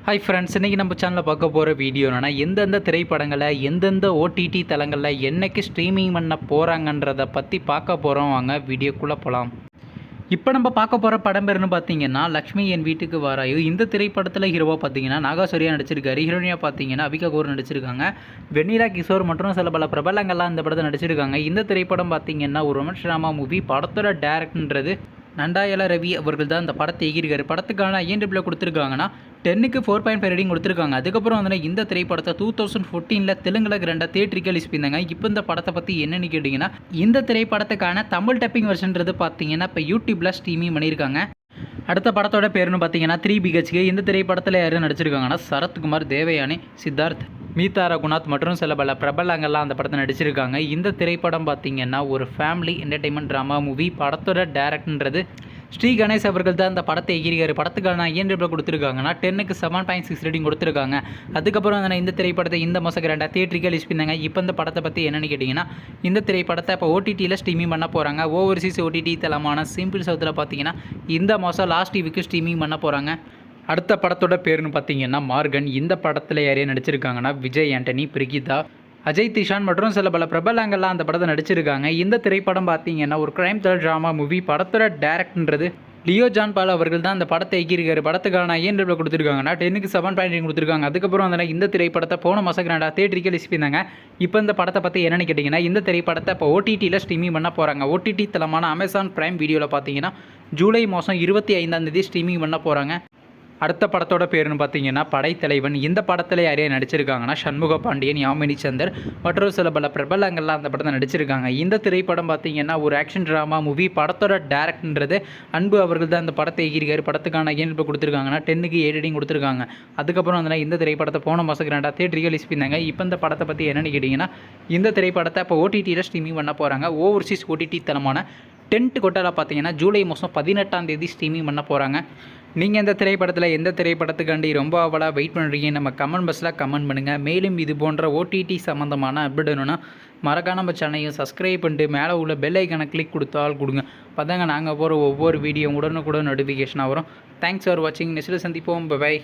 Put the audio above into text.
Hi friends, இன்றைக்கி நம்ம சேனலில் பார்க்க போகிற வீடியோ என்னென்னா, எந்தெந்த திரைப்படங்களை எந்தெந்த ஓடிடி தளங்களில் என்னைக்கு ஸ்ட்ரீமிங் பண்ண போகிறாங்கன்றதை பற்றி பார்க்க போகிறோம். வாங்க வீடியோக்குள்ளே போகலாம். இப்போ நம்ம பார்க்க போகிற படம் பேருன்னு பார்த்தீங்கன்னா, லக்ஷ்மி என் வீட்டுக்கு வாராயோ. இந்த திரைப்படத்தில் ஹீரோவாக பார்த்தீங்கன்னா நாகாசூரியா நடிச்சிருக்காரு. ஹீரோனியாக பார்த்தீங்கன்னா அபிகா கவுர் நடிச்சிருக்காங்க. வெண்ணிலா கிஷோர் மற்றும் சில பல பிரபலங்கள்லாம் இந்த படத்தை நடிச்சிருக்காங்க. இந்த திரைப்படம் பார்த்தீங்கன்னா ஒரு ரொமான்ஸ் ட்ராமா மூவி. படத்தோட டேரக்டர்ன்றது நண்டாயல ரவி அவர்கள் தான் இந்த படத்தை இயக்கியிருக்காரு. படத்துக்கான IMDb கொடுத்துருக்காங்கன்னா 10க்கு 4.5 ரேட்டிங் கொடுத்துருக்காங்க. அதுக்கப்புறம் வந்து இந்த திரைப்படத்தை 2014 தெலுங்குல கிராண்டாக தியேட்டருக்கு ரிலீஸ் பண்ணியிருந்தாங்க. இப்போ இந்த படத்தை பற்றி என்னென்னு கேட்டிங்கன்னா, இந்த திரைப்படத்துக்கான தமிழ் டப்பிங் வெர்ஷன்றது பார்த்தீங்கன்னா இப்போ யூடியூப்பில் ஸ்ட்ரீமிங் பண்ணியிருக்காங்க. அடுத்த படத்தோட பேருன்னு பார்த்தீங்கன்னா 3 BHK. இந்த திரைப்படத்தில் யாரும் நடிச்சிருக்காங்கன்னா சரத்குமார், தேவயானி, சித்தார்த், மீதா ரகுநாத் மற்றும் சில பல பிரபலங்கள்லாம் அந்த படத்தை நடிச்சிருக்காங்க. இந்த திரைப்படம் பார்த்தீங்கன்னா ஒரு ஃபேமிலி என்டர்டெயின்மெண்ட் ட்ராமா மூவி. படத்தோட டேரக்டர்ன்றது ஸ்ரீ கணேஷ் அவர்கள் தான் அந்த படத்தை இயக்கியிருக்காரு. படத்துக்கான IMDb கொடுத்துருக்காங்கன்னா 10க்கு 7.6 ரேட்டிங் கொடுத்துருக்காங்க. அதுக்கப்புறம் வந்து இந்த திரைப்படத்தை இந்த மாதம் கிராண்டாக தியேட்டருக்கு ரிலீஸ் பண்ணாங்க. இப்போ இந்த படத்தை பற்றி என்னென்னு கேட்டிங்கன்னா, இந்த திரைப்படத்தை இப்போ OTTயில் ஸ்ட்ரீமிங் பண்ண போகிறாங்க. ஓவர்சீஸ் OTT தளமான சிம்பிள் சவுத்தில் பார்த்தீங்கன்னா இந்த மாதம் லாஸ்ட் வீக்கு ஸ்ட்ரீமிங் பண்ண போகிறாங்க. அடுத்த படத்தோட பேருன்னு பார்த்தீங்கன்னா மார்கன். இந்த படத்தில் யாரையும் நடிச்சிருக்காங்கன்னா விஜய் ஆண்டனி, பிரிகிதா, அஜய் திஷான் மற்றும் சில பல பிரபலங்கள்லாம் அந்த படத்தை நடிச்சிருக்காங்க. இந்த திரைப்படம் பார்த்தீங்கன்னா ஒரு கிரைம் த்ரில்லர் ட்ராமா மூவி. படத்தோட டேரக்டர்ன்றது லியோ ஜான் பால் அவர்கள் தான் அந்த படத்தை இயக்கியிருக்காரு. படத்துக்கான IMDb கொடுத்துருக்காங்கன்னா 10க்கு 7.8 கொடுத்துருக்காங்க. அதுக்கப்புறம் வந்து இந்த திரைப்படத்தை போன மாதம் கிராண்டாக தியேட்டருக்கு ரிலீஸ் பண்ணாங்க. இப்போ இந்த படத்தை பற்றி என்னென்னு கேட்டிங்கன்னா, இந்த திரைப்படத்தை இப்போ OTTயில் ஸ்ட்ரீமிங் பண்ண போகிறாங்க. OTT தளமான அமேசான் பிரைம் வீடியோவில் பார்த்தீங்கன்னா ஜூலை மாதம் 25 ஸ்ட்ரீமிங் பண்ண போகிறாங்க. அடுத்த படத்தோட பேருன்னு பார்த்தீங்கன்னா படைத்தலைவன். இந்த படத்தில் யாரையும் நடிச்சிருக்காங்கன்னா சண்முக பாண்டியன், யாமினி சந்தர் மற்றும் சில பல பிரபலங்கள்லாம் அந்த படத்தை நடிச்சிருக்காங்க. இந்த திரைப்படம் பார்த்தீங்கன்னா ஒரு ஆக்ஷன் ட்ராமா மூவி. படத்தோட டேரக்டர்ன்றது அன்பு அவர்கள் தான் இந்த படத்தை இயக்கியிருக்காரு. படத்துக்கான IMDb கொடுத்துருக்காங்கன்னா 10க்கு 7 ரேட்டிங் கொடுத்துருக்காங்க. அதுக்கப்புறம் வந்து இந்த திரைப்படத்தை போன மாதம் கிராண்டாக தியேட்டருக்கு ரிலீஸ் பண்ணாங்க. இப்போ இந்த படத்தை பற்றி என்னென்னு கேட்டிங்கன்னா, இந்த திரைப்படத்தை இப்போ OTTயில் ஸ்ட்ரீமிங் பண்ண போகிறாங்க. ஓவர்சீஸ் OTT தளமான டென்ட் கொட்டால பார்த்தீங்கன்னா ஜூலை மாதம் 18 ஸ்ட்ரீமிங் பண்ண போகிறாங்க. நீங்கள் இந்த திரைப்படத்தில் எந்த திரைப்படத்துக்காண்டி ரொம்ப அவளாக வெயிட் பண்ணுறீங்க நம்ம கமெண்ட் பாக்ஸில் கமெண்ட் பண்ணுங்கள். மேலும் இது போன்ற OTT சம்மந்தமான அப்டேட் வேணும்னா மறக்காம நம்ம சேனலையும் சப்ஸ்கிரைப் பண்ணிட்டு மேலே உள்ள பெல் ஐக்கனை கிளிக் கொடுத்தால் கொடுங்க. பார்த்தாங்க நாங்கள் போகிற ஒவ்வொரு வீடியோ உடனுக்குடன் நோட்டிஃபிகேஷனாக வரும். தேங்க்ஸ் ஃபார் வாட்சிங். நெக்ஸ்ட்டில் சந்திப்போம். பை.